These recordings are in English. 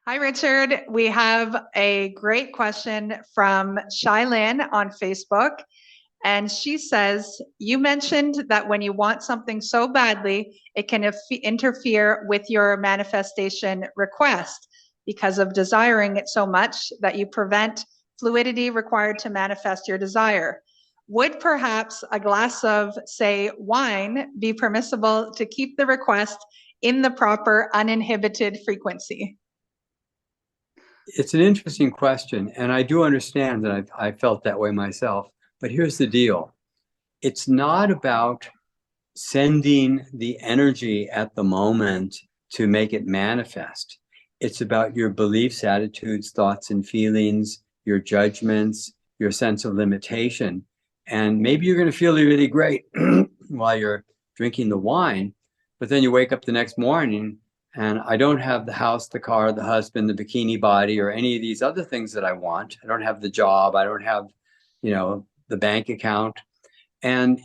Hi, Richard. We have a great question from Shylin on Facebook. And she says, you mentioned that when you want something so badly, it can interfere with your manifestation request because of desiring it so much that you prevent fluidity required to manifest your desire. Would perhaps a glass of, say, wine be permissible to keep the request in the proper uninhibited frequency? It's an interesting question, and I do understand that I felt that way myself. But here's the deal. It's not about sending the energy at the moment to make it manifest. It's about your beliefs, attitudes, thoughts, and feelings, your judgments, your sense of limitation. And maybe you're going to feel really great while you're drinking the wine, but then you wake up the next morning and I don't have the house, the car, the husband, the bikini body, or any of these other things that I want. I don't have the job. I don't have, the bank account. And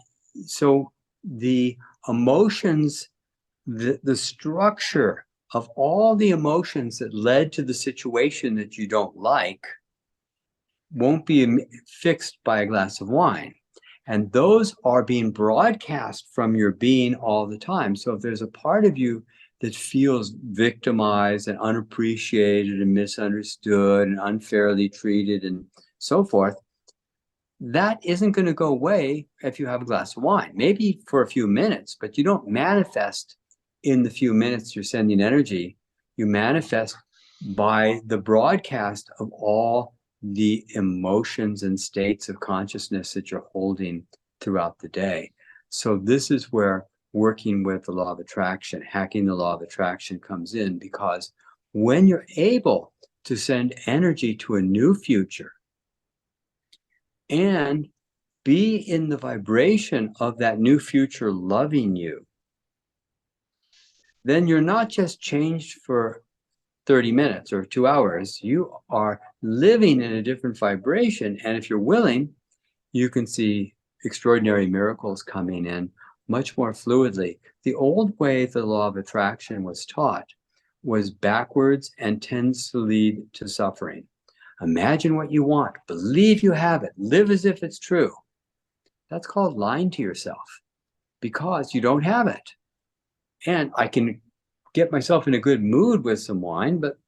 so the emotions, the structure of all the emotions that led to the situation that you don't like won't be fixed by a glass of wine. And those are being broadcast from your being all the time. So if there's a part of you that feels victimized and unappreciated and misunderstood and unfairly treated and so forth, that isn't going to go away if you have a glass of wine. Maybe for a few minutes, but you don't manifest in the few minutes you're sending energy. You manifest by the broadcast of all the emotions and states of consciousness that you're holding throughout the day. So this is where working with the law of attraction, hacking the law of attraction comes in, because when you're able to send energy to a new future and be in the vibration of that new future loving you, then you're not just changed for 30 minutes or 2 hours. You are living in a different vibration. And if you're willing, you can see extraordinary miracles coming in much more fluidly. The old way the law of attraction was taught was backwards and tends to lead to suffering. Imagine what you want, believe you have it, live as if it's true. That's called lying to yourself, because you don't have it. And I can get myself in a good mood with some wine, but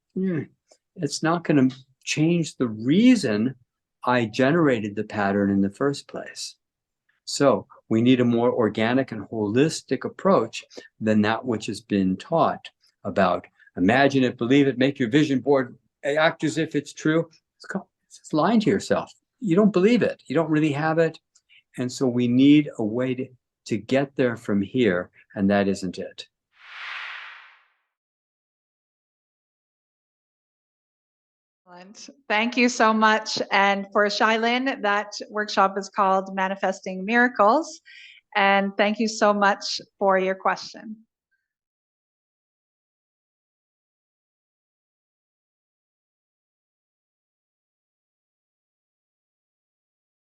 it's not going to change the reason I generated the pattern in the first place. So we need a more organic and holistic approach than that which has been taught about imagine it, believe it, make your vision board, act as if it's true. It's lying to yourself. You don't believe it. You don't really have it. And so we need a way to get there from here, and that isn't it. Thank you so much. And for Shylin, that workshop is called Manifesting Miracles. And thank you so much for your question.